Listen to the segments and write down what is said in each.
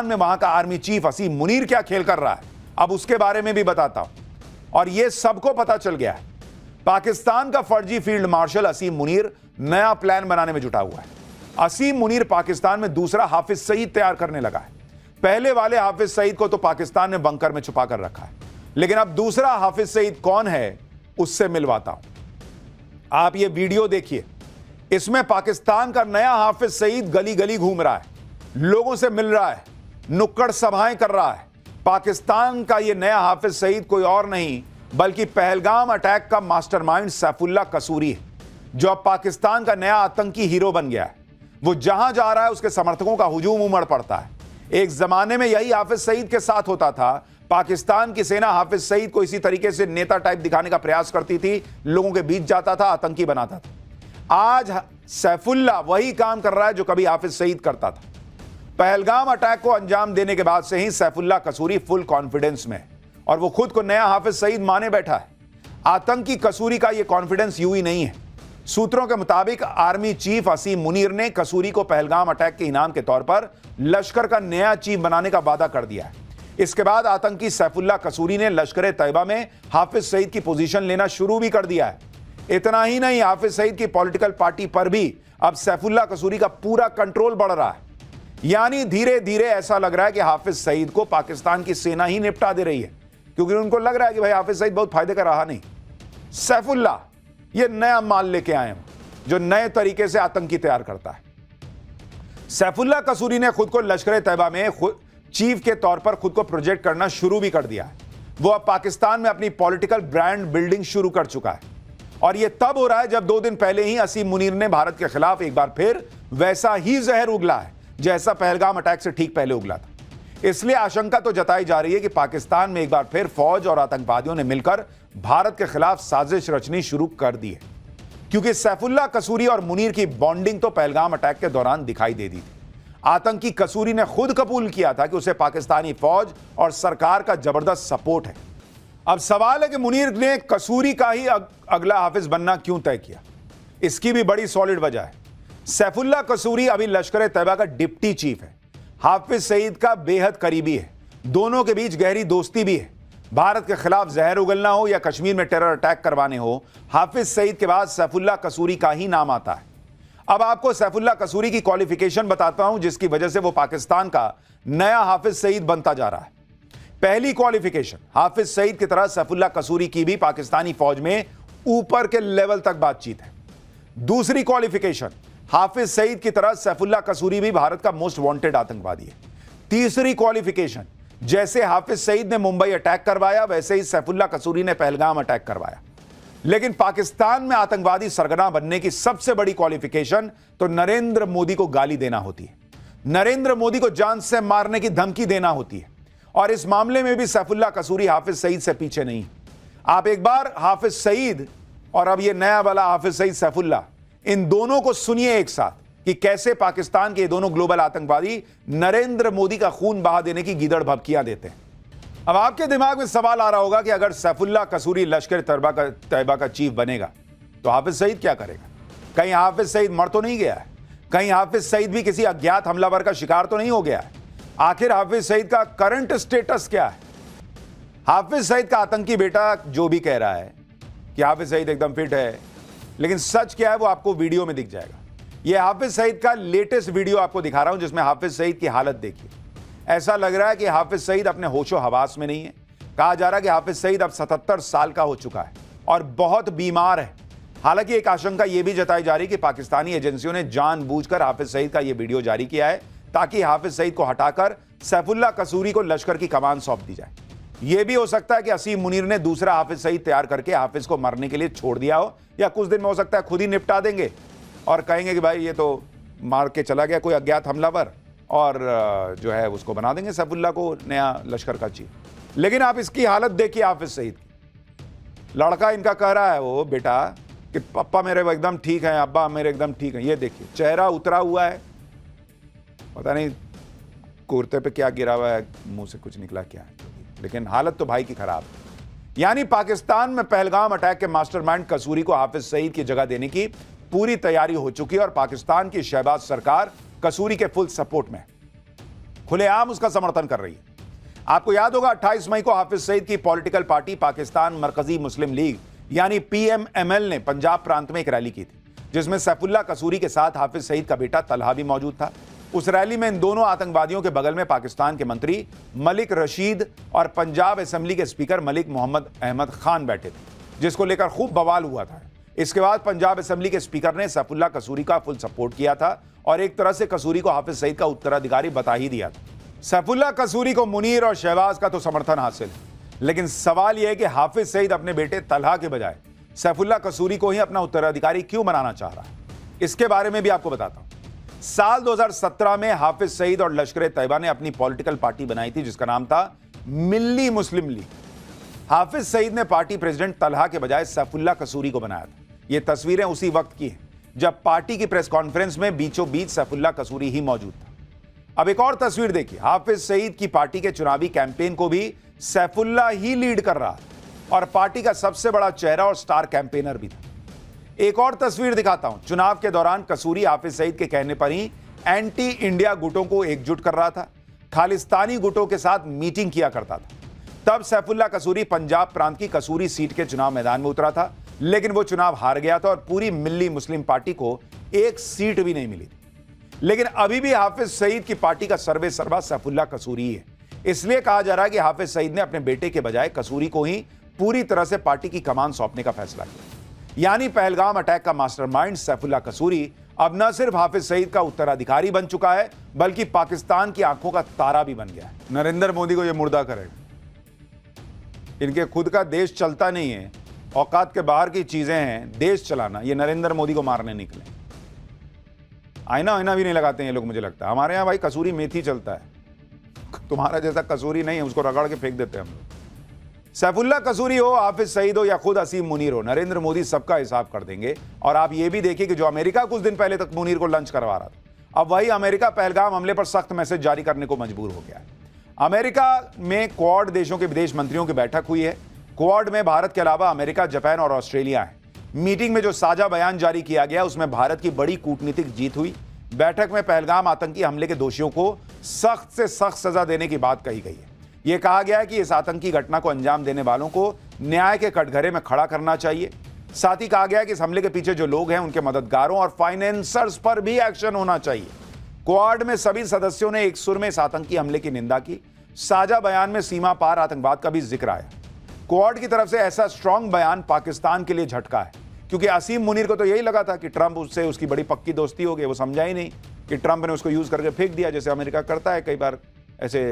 में वहां का आर्मी चीफ असीम मुनीर क्या खेल कर रहा है, अब उसके बारे में भी बताता हूं। और यह सबको पता चल गया है, पाकिस्तान का फर्जी फील्ड मार्शल असीम मुनीर नया प्लान बनाने में जुटा हुआ है। असीम मुनीर पाकिस्तान में दूसरा हाफिज सईद तैयार करने लगा है। पहले वाले हाफिज सईद को तो पाकिस्तान ने बंकर में छुपा कर रखा है, लेकिन अब दूसरा हाफिज सईद कौन है उससे मिलवाता हूं। आप ये वीडियो देखिए, इसमें पाकिस्तान का नया हाफिज सईद गली गली घूम रहा है, लोगों से मिल रहा है, नुक्कड़ सभाएं कर रहा है। पाकिस्तान का यह नया हाफिज सईद कोई और नहीं बल्कि पहलगाम अटैक का मास्टरमाइंड सैफुल्लाह कसूरी है, जो अब पाकिस्तान का नया आतंकी हीरो बन गया है। वो जहां जा रहा है उसके समर्थकों का हुजूम उमड़ पड़ता है। एक जमाने में यही हाफिज सईद के साथ होता था। पाकिस्तान की सेना हाफिज सईद को इसी तरीके से नेता टाइप दिखाने का प्रयास करती थी, लोगों के बीच जाता था, आतंकी बनाता था। आज सैफुल्लाह वही काम कर रहा है जो कभी हाफिज सईद करता था। पहलगाम अटैक को अंजाम देने के बाद से ही सैफुल्लाह कसूरी फुल कॉन्फिडेंस में, और वो खुद को नया हाफिज सईद माने बैठा है। आतंकी कसूरी का यह कॉन्फिडेंस यूं ही नहीं है। सूत्रों के मुताबिक आर्मी चीफ असीम मुनीर ने कसूरी को पहलगाम अटैक के इनाम के तौर पर लश्कर का नया चीफ बनाने का वादा कर दिया है। इसके बाद आतंकी सैफुल्लाह कसूरी ने लश्कर तैयबा में हाफिज सईद की पोजीशन लेना शुरू भी कर दिया है। इतना ही नहीं, हाफिज सईद की पॉलिटिकल पार्टी पर भी अब सैफुल्लाह कसूरी का पूरा कंट्रोल बढ़ रहा है। यानी धीरे धीरे ऐसा लग रहा है कि हाफिज सईद को पाकिस्तान की सेना ही निपटा दे रही है, क्योंकि उनको लग रहा है कि भाई हाफिज सईद बहुत फायदे का रहा नहीं। सैफुल्लाह ये नया माल लेके आए हैं जो नए तरीके से आतंकी तैयार करता है। सैफुल्लाह कसूरी ने खुद को लश्कर तैयबा में चीफ के तौर पर खुद को प्रोजेक्ट करना शुरू भी कर दिया है। वो अब पाकिस्तान में अपनी पॉलिटिकल ब्रांड बिल्डिंग शुरू कर चुका है, और यह तब हो रहा है जब 2 दिन पहले ही असीम मुनीर ने भारत के खिलाफ एक बार फिर वैसा ही जहर उगला है जैसा पहलगाम अटैक से ठीक पहले उगला था। इसलिए आशंका तो जताई जा रही है कि पाकिस्तान में एक बार फिर फौज और आतंकवादियों ने मिलकर भारत के खिलाफ साजिश रचनी शुरू कर दी है, क्योंकि सैफुल्लाह कसूरी और मुनीर की बॉन्डिंग तो पहलगाम अटैक के दौरान दिखाई दे दी थी। आतंकी कसूरी ने खुद कबूल किया था कि उसे पाकिस्तानी फौज और सरकार का जबरदस्त सपोर्ट है। अब सवाल है कि मुनीर ने कसूरी का ही अगला हाफिज बनना क्यों तय किया। इसकी भी बड़ी सॉलिड वजह है। सैफुल्लाह कसूरी अभी लश्कर तैयबा का डिप्टी चीफ है, हाफिज सईद का बेहद करीबी है, दोनों के बीच गहरी दोस्ती भी है। भारत के खिलाफ जहर उगलना हो या कश्मीर में टेरर अटैक करवाने हो, हाफिज सईद के बाद सैफुल्लाह कसूरी का ही नाम आता है। अब आपको सैफुल्लाह कसूरी की क्वालिफिकेशन बताता हूं, जिसकी वजह से वो पाकिस्तान का नया हाफिज सईद बनता जा रहा है। पहली क्वालिफिकेशन, हाफिज सईद की तरह सैफुल्लाह कसूरी की भी पाकिस्तानी फौज में ऊपर के लेवल तक बातचीत है। दूसरी क्वालिफिकेशन, हाफिज सईद की तरह सैफुल्लाह कसूरी भी भारत का मोस्ट वांटेड आतंकवादी है। तीसरी क्वालिफिकेशन, जैसे हाफिज सईद ने मुंबई अटैक करवाया वैसे ही सैफुल्लाह कसूरी ने पहलगाम अटैक करवाया। लेकिन पाकिस्तान में आतंकवादी सरगना बनने की सबसे बड़ी क्वालिफिकेशन तो नरेंद्र मोदी को गाली देना होती है, नरेंद्र मोदी को जान से मारने की धमकी देना होती है। और इस मामले में भी सैफुल्लाह कसूरी हाफिज सईद से पीछे नहीं। आप एक बार हाफिज सईद और अब यह नया वाला हाफिज सईद सैफुल्लाह, इन दोनों को सुनिए एक साथ कि कैसे पाकिस्तान के दोनों ग्लोबल आतंकवादी नरेंद्र मोदी का खून बहा देने की गीदड़ भभकियां देते हैं। अब आपके दिमाग में सवाल आ रहा होगा कि अगर सैफुल्लाह कसूरी लश्कर तैयबा का चीफ बनेगा तो हाफिज सईद क्या करेगा? कहीं हाफिज सईद मर तो नहीं गया है? कहीं हाफिज सईद भी किसी अज्ञात हमलावर का शिकार तो नहीं हो गया है? आखिर हाफिज सईद का करंट स्टेटस क्या है? हाफिज सईद का आतंकी बेटा जो भी कह रहा है कि हाफिज सईद एकदम फिट है, लेकिन सच क्या है वो आपको वीडियो में दिख जाएगा। यह हाफिज सईद का लेटेस्ट वीडियो आपको दिखा रहा हूं, जिसमें हाफिज सईद की हालत देखिए। ऐसा लग रहा है कि हाफिज सईद अपने होशो हवास में नहीं है। कहा जा रहा है कि हाफिज सईद अब 77 साल का हो चुका है और बहुत बीमार है। हालांकि एक आशंका यह भी जताई जा रही है कि पाकिस्तानी एजेंसियों ने जानबूझकर हाफिज सईद का यह वीडियो जारी किया है ताकि हाफिज सईद को हटाकर सैफुल्लाह कसूरी को लश्कर की कमान सौंप दी जाए। यह भी हो सकता है कि असीम मुनीर ने दूसरा हाफिज सईद तैयार करके हाफिज को मरने के लिए छोड़ दिया हो, या कुछ दिन में हो सकता है खुद ही निपटा देंगे और कहेंगे कि भाई ये तो मार के चला गया कोई अज्ञात हमलावर, और जो है उसको बना देंगे सैफुल्लाह को नया लश्कर का चीफ। लेकिन आप इसकी हालत देखिए हाफिज सईद की। लड़का इनका कह रहा है वो बेटा कि पापा मेरे एकदम ठीक हैं, अब्बा मेरे एकदम ठीक हैं। ये देखिए चेहरा उतरा हुआ है, पता नहीं कुर्ते पे क्या गिरा हुआ है, मुंह से कुछ निकला क्या है, लेकिन हालत तो भाई की खराब है। यानी पाकिस्तान में पहलगाम अटैक के मास्टरमाइंड कसूरी को हाफिज सईद की जगह देने की पूरी तैयारी हो चुकी है और पाकिस्तान की शहबाज सरकार कसूरी के फुल सपोर्ट में। खुलेआम उसका समर्थन कर रही है। आपको याद होगा 28 मई को हाफिज सईद की पॉलिटिकल पार्टी पाकिस्तान मरकजी मुस्लिम लीग यानी पीएमएमएल ने पंजाब प्रांत में एक रैली की थी, जिसमें सैफुल्लाह कसूरी के साथ हाफिज सईद का बेटा तलहा भी मौजूद था। उस रैली में इन दोनों आतंकवादियों के बगल में पाकिस्तान के मंत्री मलिक रशीद और पंजाब असेंबली के स्पीकर मलिक मोहम्मद अहमद खान बैठे थे, जिसको लेकर खूब बवाल हुआ था। इसके बाद पंजाब असेंबली के स्पीकर ने सैफुल्लाह कसूरी का फुल सपोर्ट किया था और एक तरह से कसूरी को हाफिज सईद का उत्तराधिकारी बता ही दिया था। सैफुल्लाह कसूरी को मुनीर और शहबाज का तो समर्थन हासिल है, लेकिन सवाल यह है कि हाफिज सईद अपने बेटे तलहा के बजाय सैफुल्लाह कसूरी को ही अपना उत्तराधिकारी क्यों बनाना चाह रहा है, इसके बारे में भी आपको बताता हूं। साल 2017 में हाफिज सईद और लश्कर तैयबा ने अपनी पॉलिटिकल पार्टी बनाई थी, जिसका नाम था मिल्ली मुस्लिम लीग। हाफिज सईद ने पार्टी प्रेसिडेंट तलहा के बजाय सैफुल्लाह कसूरी को बनाया था। ये तस्वीरें उसी वक्त की हैं जब पार्टी की प्रेस कॉन्फ्रेंस में बीचों बीच सैफुल्लाह कसूरी ही मौजूद था। अब एक और तस्वीर देखिए, हाफिज सईद की पार्टी के चुनावी कैंपेन को भी सैफुल्लाह ही लीड कर रहा था और पार्टी का सबसे बड़ा चेहरा और स्टार कैंपेनर भी था। एक और तस्वीर दिखाता हूं। चुनाव के दौरान कसूरी हाफिज सईद के कहने पर ही एंटी इंडिया गुटों को एकजुट कर रहा था, खालिस्तानी गुटों के साथ मीटिंग किया करता था। तब सैफुल्लाह कसूरी पंजाब प्रांत की कसूरी सीट के चुनाव मैदान में उतरा था, लेकिन वो चुनाव हार गया था और पूरी मिल्ली मुस्लिम पार्टी को एक सीट भी नहीं मिली थी। लेकिन अभी भी हाफिज सईद की पार्टी का सर्वे सर्वा सैफुल्लाह कसूरी है। इसलिए कहा जा रहा है कि हाफिज सईद ने अपने बेटे के बजाय कसूरी को ही पूरी तरह से पार्टी की कमान सौंपने का फैसला किया। यानी पहलगाम अटैक का मास्टरमाइंड सैफुल्लाह कसूरी अब न सिर्फ हाफिज सईद का उत्तराधिकारी बन चुका है, बल्कि पाकिस्तान की आंखों का तारा भी बन गया है। नरेंद्र मोदी को यह मुर्दा करेगा। इनके खुद का देश चलता नहीं है, औकात के बाहर की चीजें हैं, देश चलाना। ये नरेंद्र मोदी को मारने निकले। आईना भी नहीं लगाते हैं ये लोग, मुझे लगता है। हमारे यहाँ भाई कसूरी मेथी चलता है, तुम्हारा जैसा कसूरी नहीं है, उसको रगड़ के फेंक देते हैं हम लोग। सैफुल्लाह कसूरी हो, हाफिज सईद हो या खुद असीम मुनीर हो, नरेंद्र मोदी सबका हिसाब कर देंगे। और आप ये भी देखिए कि जो अमेरिका कुछ दिन पहले तक मुनीर को लंच करवा रहा था, अब वही अमेरिका पहलगाम हमले पर सख्त मैसेज जारी करने को मजबूर हो गया है। अमेरिका में क्वाड देशों के विदेश मंत्रियों की बैठक हुई है। क्वाड में भारत के अलावा अमेरिका, जापान और ऑस्ट्रेलिया है। मीटिंग में जो साझा बयान जारी किया गया, उसमें भारत की बड़ी कूटनीतिक जीत हुई। बैठक में पहलगाम आतंकी हमले के दोषियों को सख्त से सख्त सजा देने की बात कही गई है। यह कहा गया है कि इस आतंकी घटना को अंजाम देने वालों को न्याय के कटघरे में खड़ा करना चाहिए। साथ ही कहा गया है कि इस हमले के पीछे जो लोग हैं, उनके मददगारों और फाइनेंसर्स पर भी एक्शन होना चाहिए। क्वाड में सभी सदस्यों ने एक सुर में इस आतंकी हमले की निंदा की। साझा बयान में सीमा पार आतंकवाद का भी जिक्र आया। क्वाड की तरफ से ऐसा स्ट्रांग बयान पाकिस्तान के लिए झटका है, क्योंकि असीम मुनीर को तो यही लगा था कि ट्रंप उससे उसकी बड़ी पक्की दोस्ती हो गई। वो समझा ही नहीं कि ट्रंप ने उसको यूज करके फेंक दिया, जैसे अमेरिका करता है कई बार ऐसे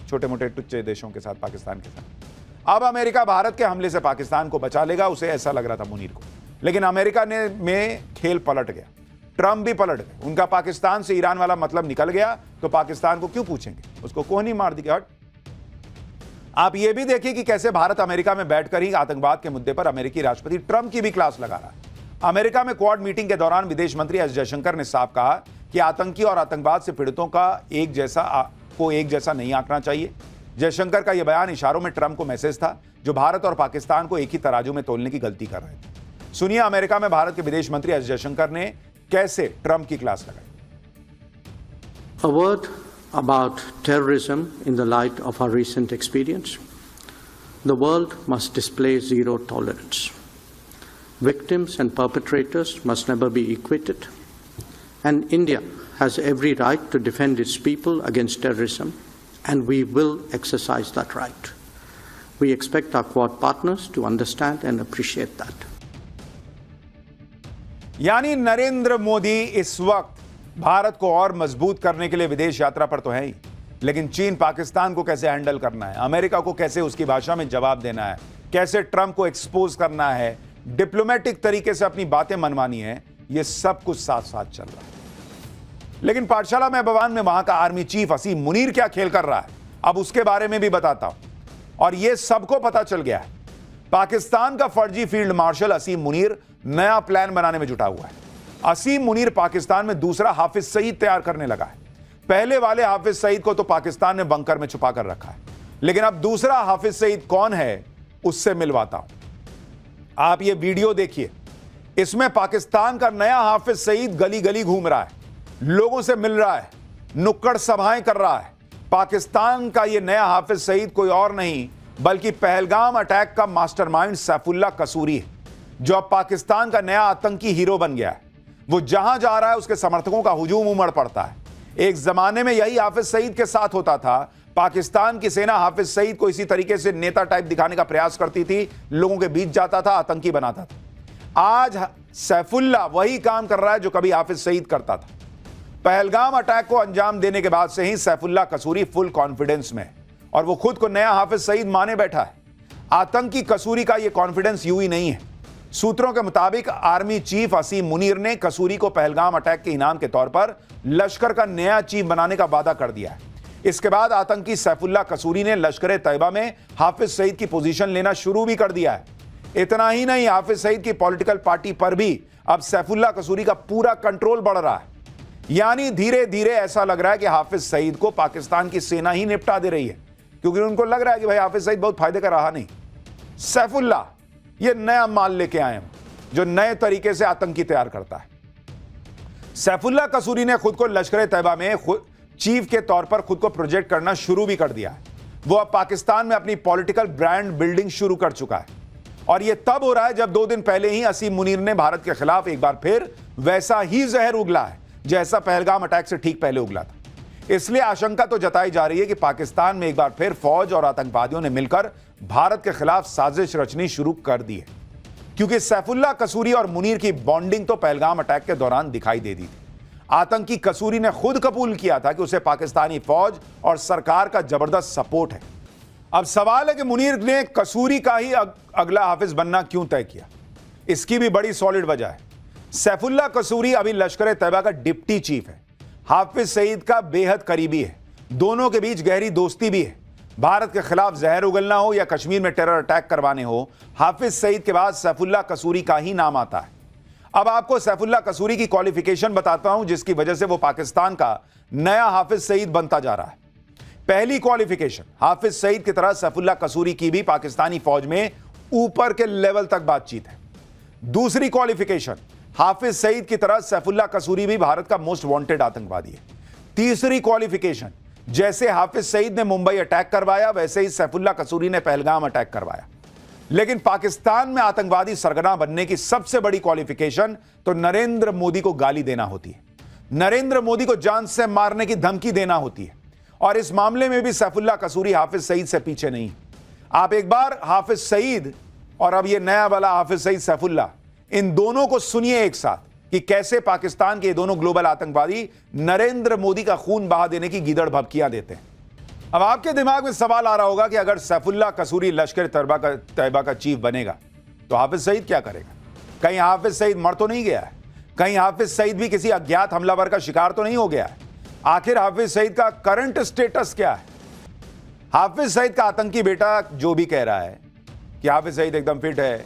छोटे मोटे टुच्चे देशों के साथ, पाकिस्तान के साथ। अब अमेरिका भारत के हमले से पाकिस्तान को बचा लेगा, उसे ऐसा लग रहा था मुनीर को। लेकिन अमेरिका में खेल पलट गया, ट्रंप भी पलट गए। उनका पाकिस्तान से ईरान वाला मतलब निकल गया, तो पाकिस्तान को क्यों पूछेंगे, उसको कोहनी मार दी। हट। आप ये भी देखिए कि कैसे भारत अमेरिका में बैठकर ही आतंकवाद के मुद्दे पर अमेरिकी राष्ट्रपति ट्रंप की भी क्लास लगा रहा है। अमेरिका में क्वाड मीटिंग के दौरान विदेश मंत्री एस जयशंकर ने साफ कहा कि आतंकी और आतंकवाद से पीड़ितों का एक जैसा नहीं आंकना चाहिए। जयशंकर का यह बयान इशारों में ट्रंप को मैसेज था, जो भारत और पाकिस्तान को एक ही तराजू में तोलने की गलती कर रहे थे। सुनिए अमेरिका में भारत के विदेश मंत्री एस जयशंकर ने कैसे ट्रंप की क्लास लगाई। A word about terrorism in the light of our recent experience. The world must display zero tolerance. Victims and perpetrators must never be equated. And India has every right to defend its people against terrorism, and we will exercise that right. We expect our Quad partners to understand and appreciate that. यानी नरेंद्र मोदी इस वक्त भारत को और मजबूत करने के लिए विदेश यात्रा पर तो है ही, लेकिन चीन पाकिस्तान को कैसे हैंडल करना है, अमेरिका को कैसे उसकी भाषा में जवाब देना है, कैसे ट्रंप को एक्सपोज करना है, डिप्लोमेटिक तरीके से अपनी बातें मनवानी है, यह सब कुछ साथ साथ चल रहा है। लेकिन पाठशाला में बवान में वहां का आर्मी चीफ असीम मुनीर क्या खेल कर रहा है, अब उसके बारे में भी बताता हूं। और यह सबको पता चल गया है, पाकिस्तान का फर्जी फील्ड मार्शल असीम मुनीर नया प्लान बनाने में जुटा हुआ है। असीम मुनीर पाकिस्तान में दूसरा हाफिज सईद तैयार करने लगा है। पहले वाले हाफिज सईद को तो पाकिस्तान ने बंकर में छुपा कर रखा है, लेकिन अब दूसरा हाफिज सईद कौन है, उससे मिलवाता हूं। आप ये वीडियो देखिए, इसमें पाकिस्तान का नया हाफिज सईद गली गली घूम रहा है, लोगों से मिल रहा है, नुक्कड़ सभाएं कर रहा है, पाकिस्तान का यह नया हाफिज सईद कोई और नहीं बल्कि पहलगाम अटैक का मास्टरमाइंड सैफुल्लाह कसूरी है, जो अब पाकिस्तान का नया आतंकी हीरो बन गया है। वो जहां जा रहा है उसके समर्थकों का हुजूम उमड़ पड़ता है। एक जमाने में यही हाफिज सईद के साथ होता था। पाकिस्तान की सेना हाफिज सईद को इसी तरीके से नेता टाइप दिखाने का प्रयास करती थी, लोगों के बीच जाता था, आतंकी बनाता था। आज सैफुल्लाह वही काम कर रहा है जो कभी हाफिज सईद करता था। पहलगाम अटैक को अंजाम देने के बाद से ही सैफुल्लाह कसूरी फुल कॉन्फिडेंस में है और वो खुद को नया हाफिज सईद माने बैठा है। आतंकी कसूरी का यह कॉन्फिडेंस यूं ही नहीं है। सूत्रों के मुताबिक आर्मी चीफ असीम मुनीर ने कसूरी को पहलगाम अटैक के इनाम के तौर पर लश्कर का नया चीफ बनाने का वादा कर दिया है। इसके बाद आतंकी सैफुल्लाह कसूरी ने लश्कर तैयबा में हाफिज सईद की पोजीशन लेना शुरू भी कर दिया है। इतना ही नहीं, हाफिज सईद की पॉलिटिकल पार्टी पर भी अब सैफुल्लाह कसूरी का पूरा कंट्रोल बढ़ रहा है। यानी धीरे धीरे ऐसा लग रहा है कि हाफिज सईद को पाकिस्तान की सेना ही निपटा दे रही है, क्योंकि उनको लग रहा है कि भाई हाफिज सईद बहुत फायदे का रहा नहीं। सैफुल्लाह ये नया माल लेके आए हैं जो नए तरीके से आतंकी तैयार करता है। सैफुल्लाह कसूरी ने खुद को लश्कर तैयबा में चीफ के तौर पर खुद को प्रोजेक्ट करना शुरू भी कर दिया है। वो अब पाकिस्तान में अपनी पॉलिटिकल ब्रांड बिल्डिंग शुरू कर चुका है और यह तब हो रहा है जब 2 दिन पहले ही असीम मुनीर ने भारत के खिलाफ एक बार फिर वैसा ही जहर उगला है जैसा पहलगाम अटैक से ठीक पहले उगला था। इसलिए आशंका तो जताई जा रही है कि पाकिस्तान में एक बार फिर फौज और आतंकवादियों ने मिलकर भारत के खिलाफ साजिश रचनी शुरू कर दी है, क्योंकि सैफुल्लाह कसूरी और मुनीर की बॉन्डिंग तो पहलगाम अटैक के दौरान दिखाई दे दी थी। आतंकी कसूरी ने खुद कबूल किया था कि उसे पाकिस्तानी फौज और सरकार का जबरदस्त सपोर्ट है। अब सवाल है कि मुनीर ने कसूरी का ही अगला हाफिज बनना क्यों तय किया। इसकी भी बड़ी सॉलिड वजह है। सैफुल्लाह कसूरी अभी लश्कर तैयबा का डिप्टी चीफ है, हाफिज सईद का बेहद करीबी है, दोनों के बीच गहरी दोस्ती भी है। भारत के खिलाफ जहर उगलना हो या कश्मीर में टेरर अटैक करवाने हो, हाफिज सईद के बाद सैफुल्लाह कसूरी का ही नाम आता है। अब आपको सैफुल्लाह कसूरी की क्वालिफिकेशन बताता हूं जिसकी वजह से वो पाकिस्तान का नया हाफिज सईद बनता जा रहा है। पहली क्वालिफिकेशन, हाफिज सईद की तरह सैफुल्लाह कसूरी की भी पाकिस्तानी फौज में ऊपर के लेवल तक बातचीत है। दूसरी क्वालिफिकेशन, हाफिज सईद की तरह सैफुल्लाह कसूरी भी भारत का मोस्ट वांटेड आतंकवादी है। तीसरी क्वालिफिकेशन, जैसे हाफिज सईद ने मुंबई अटैक करवाया वैसे ही सैफुल्लाह कसूरी ने पहलगाम अटैक करवाया। लेकिन पाकिस्तान में आतंकवादी सरगना बनने की सबसे बड़ी क्वालिफिकेशन तो नरेंद्र मोदी को गाली देना होती है, नरेंद्र मोदी को जान से मारने की धमकी देना होती है। और इस मामले में भी सैफुल्लाह कसूरी हाफिज सईद से पीछे नहीं। आप एक बार हाफिज सईद और अब यह नया वाला हाफिज सईद सैफुल्लाह, इन दोनों को सुनिए एक साथ कि कैसे पाकिस्तान के दोनों ग्लोबल आतंकवादी नरेंद्र मोदी का खून बहा देने की गीदड़ भभकियां देते हैं। अब आपके दिमाग में सवाल आ रहा होगा कि अगर सैफुल्लाह कसूरी लश्कर तैयबा का चीफ बनेगा तो हाफिज सईद क्या करेगा? कहीं हाफिज सईद मर तो नहीं गया है? कहीं हाफिज सईद भी किसी अज्ञात हमलावर का शिकार तो नहीं हो गया है? आखिर हाफिज सईद का करंट स्टेटस क्या है? हाफिज सईद का आतंकी बेटा जो भी कह रहा है कि हाफिज सईद एकदम फिट है,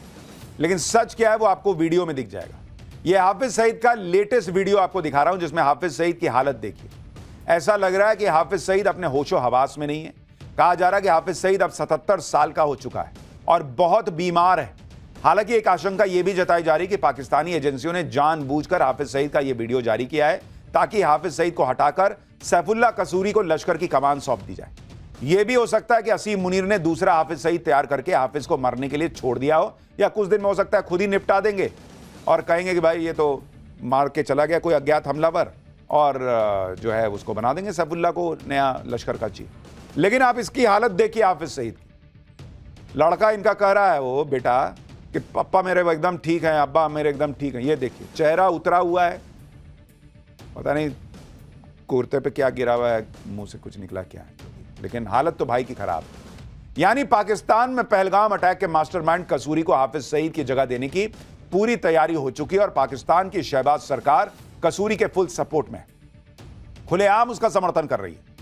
लेकिन सच क्या है वो आपको वीडियो में दिख जाएगा। यह हाफिज सईद का लेटेस्ट वीडियो आपको दिखा रहा हूं जिसमें हाफिज सईद की हालत देखिए। ऐसा लग रहा है कि हाफिज सईद अपने होशो हवास में नहीं है। कहा जा रहा है कि हाफिज सईद अब 77 साल का हो चुका है और बहुत बीमार है। हालांकि एक आशंका यह भी जताई जा रही है कि पाकिस्तानी एजेंसियों ने जानबूझकर हाफिज सईद का यह वीडियो जारी किया है ताकि हाफिज सईद को हटाकर सैफुल्लाह कसूरी को लश्कर की कमान सौंप दी जाए। यह भी हो सकता है कि असीम मुनीर ने दूसरा हाफिज सईद तैयार करके हाफिज को मरने के लिए छोड़ दिया हो, या कुछ दिन में हो सकता है खुद ही निपटा देंगे और कहेंगे कि भाई ये तो मार के चला गया कोई अज्ञात हमलावर, और जो है उसको बना देंगे सैफुल्लाह को नया लश्कर का चीफ। लेकिन आप इसकी हालत देखिए हाफिज सईद की। लड़का इनका कह रहा है वो बेटा कि पापा मेरे एकदम ठीक है, अब्बा मेरे एकदम ठीक है। ये देखिए चेहरा उतरा हुआ है, पता नहीं कुर्ते पे क्या गिरा हुआ है, मुंह से कुछ निकला क्या है, लेकिन हालत तो भाई की खराब है। यानी पाकिस्तान में पहलगाम अटैक के मास्टरमाइंड कसूरी को हाफिज सईद की जगह देने की पूरी तैयारी हो चुकी है और पाकिस्तान की शहबाज सरकार कसूरी के फुल सपोर्ट में, खुलेआम उसका समर्थन कर रही है।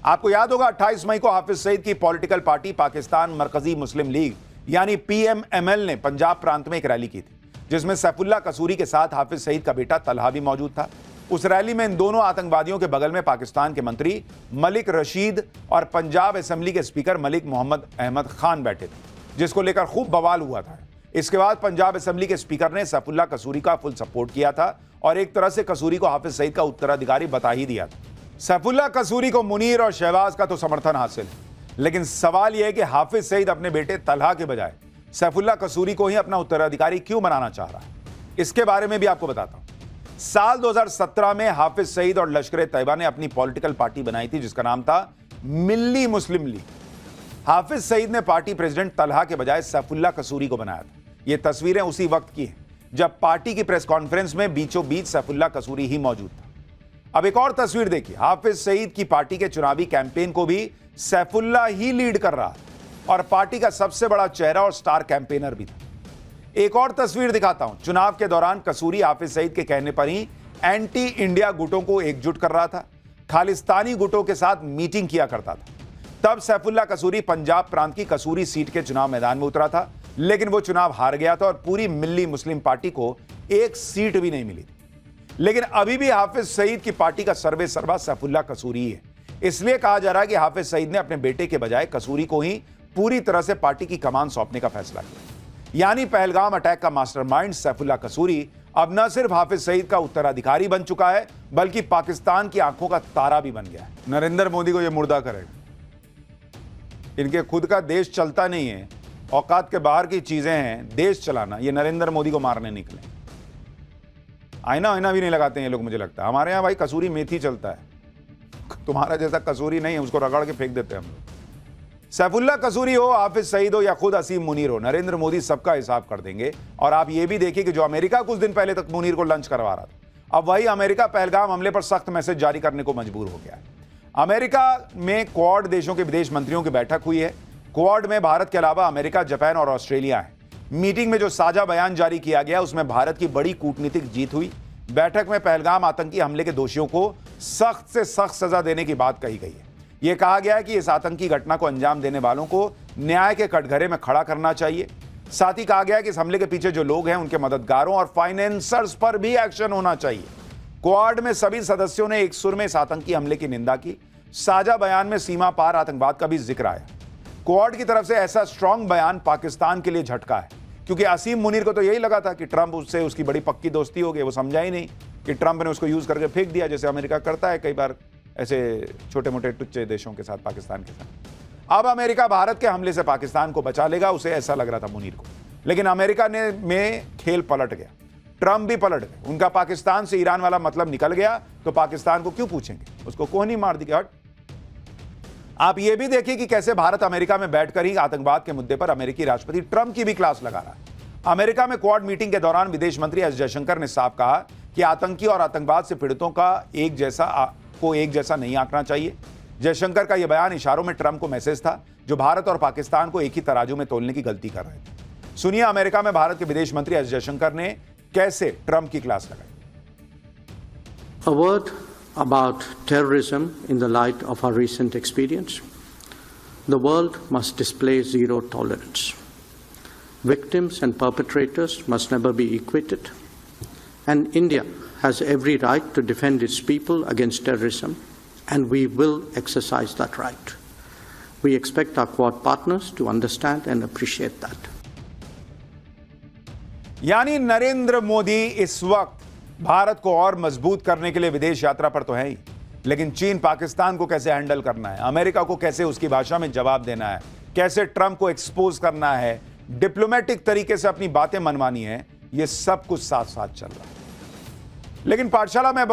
आपको याद होगा 28 मई को हाफिज सईद की पॉलिटिकल पार्टी पाकिस्तान मरकजी मुस्लिम लीग यानी पीएमएमएल ने पंजाब प्रांत में एक रैली की थी, जिसमें सैफुल्लाह कसूरी के साथ हाफिज सईद का बेटा तलहा भी मौजूद था। उस रैली में इन दोनों आतंकवादियों के बगल में पाकिस्तान के मंत्री मलिक रशीद और पंजाब असेंबली के स्पीकर मलिक मोहम्मद अहमद खान बैठे थे, जिसको लेकर खूब बवाल हुआ था। इसके बाद पंजाब असेंबली के स्पीकर ने सैफुल्लाह कसूरी का फुल सपोर्ट किया था और एक तरह से कसूरी को हाफिज सईद का उत्तराधिकारी बता ही दिया था। सैफुल्लाह कसूरी को मुनीर और शहबाज का तो समर्थन हासिल है, लेकिन सवाल यह है कि हाफिज सईद अपने बेटे तलहा के बजाय सैफुल्लाह कसूरी को ही अपना उत्तराधिकारी क्यों बनाना चाह रहा है। इसके बारे में भी आपको बताता हूं। साल 2017 में हाफिज सईद और लश्कर-ए-तैयबा ने अपनी पॉलिटिकल पार्टी बनाई थी जिसका नाम था मिल्ली मुस्लिम लीग। हाफिज सईद ने पार्टी प्रेसिडेंट तलहा के बजाय सैफुल्लाह कसूरी को बनाया था। ये तस्वीरें उसी वक्त की हैं जब पार्टी की प्रेस कॉन्फ्रेंस में बीचों बीच सैफुल्लाह कसूरी ही मौजूद था। अब एक और तस्वीर देखिए, हाफिज सईद की पार्टी के चुनावी कैंपेन को भी सैफुल्लाह ही लीड कर रहा था और पार्टी का सबसे बड़ा चेहरा और स्टार कैंपेनर भी था। एक और तस्वीर दिखाता हूं। चुनाव के दौरान कसूरी हाफिज सईद के कहने पर ही एंटी इंडिया गुटों को एकजुट कर रहा था, खालिस्तानी गुटों के साथ मीटिंग किया करता था। तब सैफुल्लाह कसूरी पंजाब प्रांत की कसूरी सीट के चुनाव मैदान में उतरा था, लेकिन वो चुनाव हार गया था और पूरी मिल्ली मुस्लिम पार्टी को एक सीट भी नहीं मिली थी। लेकिन अभी भी हाफिज सईद की पार्टी का सर्वे सर्वा सैफुल्लाह कसूरी है। इसलिए कहा जा रहा है कि हाफिज सईद ने अपने बेटे के बजाय कसूरी को ही पूरी तरह से पार्टी की कमान सौंपने का फैसला किया। यानी पहलगाम अटैक का मास्टरमाइंड सैफुल्लाह कसूरी अब न सिर्फ हाफिज सईद का उत्तराधिकारी बन चुका है, बल्कि पाकिस्तान की आंखों का तारा भी बन गया है। नरेंद्र मोदी को यह मुर्दा करेगा। इनके खुद का देश चलता नहीं है, औकात के बाहर की चीजें हैं, देश चलाना। ये नरेंद्र मोदी को मारने निकले। आईना भी नहीं लगाते हैं ये लोग, मुझे लगता है। हमारे यहां भाई कसूरी मेथी चलता है, तुम्हारा जैसा कसूरी नहीं है, उसको रगड़ के फेंक देते हैं हम लोग। सैफुल्लाह कसूरी हो, हाफिज सईद हो या खुद असीम मुनीर हो, नरेंद्र मोदी सबका हिसाब कर देंगे। और आप ये भी देखिए कि जो अमेरिका कुछ दिन पहले तक मुनीर को लंच करवा रहा था, अब वही अमेरिका पहलगाम हमले पर सख्त मैसेज जारी करने को मजबूर हो गया है। अमेरिका में क्वाड देशों के विदेश मंत्रियों की बैठक हुई है। क्वाड में भारत के अलावा अमेरिका, जापान और ऑस्ट्रेलिया है। मीटिंग में जो साझा बयान जारी किया गया उसमें भारत की बड़ी कूटनीतिक जीत हुई। बैठक में पहलगाम आतंकी हमले के दोषियों को सख्त से सख्त सजा देने की बात कही गई है। यह कहा गया है कि इस आतंकी घटना को अंजाम देने वालों को न्याय के कटघरे में खड़ा करना चाहिए। साथ ही कहा गया है कि इस हमले के पीछे जो लोग हैं उनके मददगारों और फाइनेंसर्स पर भी एक्शन होना चाहिए। क्वाड में सभी सदस्यों ने एक सुर में इस आतंकी हमले की निंदा की। साझा बयान में सीमा पार आतंकवाद का भी जिक्र आया। क्वाड की तरफ से ऐसा स्ट्रांग बयान पाकिस्तान के लिए झटका है, क्योंकि असीम मुनीर को तो यही लगा था कि ट्रंप उससे उसकी बड़ी पक्की दोस्ती हो गई। वो समझा ही नहीं कि ट्रंप ने उसको यूज करके फेंक दिया, जैसे अमेरिका करता है कई बार ऐसे छोटे मोटे टुच्चे देशों के साथ, पाकिस्तान के साथ। अब अमेरिका भारत के हमले से पाकिस्तान को बचा लेगा, उसे ऐसा लग रहा था मुनीर को। लेकिन अमेरिका में खेल पलट गया, ट्रंप भी पलट गए। उनका पाकिस्तान से ईरान वाला मतलब निकल गया, तो पाकिस्तान को क्यों पूछेंगे, उसको कोहनी मार दी। हट। आप यह भी देखिए कि कैसे भारत अमेरिका में बैठकर ही आतंकवाद के मुद्दे पर अमेरिकी राष्ट्रपति ट्रंप की भी क्लास लगा रहा है। अमेरिका में क्वाड मीटिंग के दौरान विदेश मंत्री एस जयशंकर ने साफ कहा कि आतंकी और आतंकवाद से पीड़ितों का एक जैसा नहीं आंकना चाहिए। जयशंकर का यह बयान इशारों में ट्रंप को मैसेज था, जो भारत और पाकिस्तान को एक ही तराजू में तोलने की गलती कर रहे थे। सुनिए अमेरिका में भारत के विदेश मंत्री एस जयशंकर ने कैसे ट्रंप की क्लास लगाई। A word about terrorism in the light of our recent experience. The world must display zero tolerance. Victims and perpetrators must never be equated. And India has every right to defend its people against terrorism, and we will exercise that right. We expect our Quad partners to understand and appreciate that. यानी नरेंद्र मोदी इस वक्त भारत को और मजबूत करने के लिए विदेश यात्रा पर तो है ही, लेकिन चीन पाकिस्तान को कैसे हैंडल करना है, अमेरिका को कैसे उसकी भाषा में जवाब देना है, कैसे ट्रंप को एक्सपोज करना है, डिप्लोमेटिक तरीके से अपनी बातें मनवानी है, यह सब कुछ साथ साथ चल रहा है। लेकिन पाठशाला में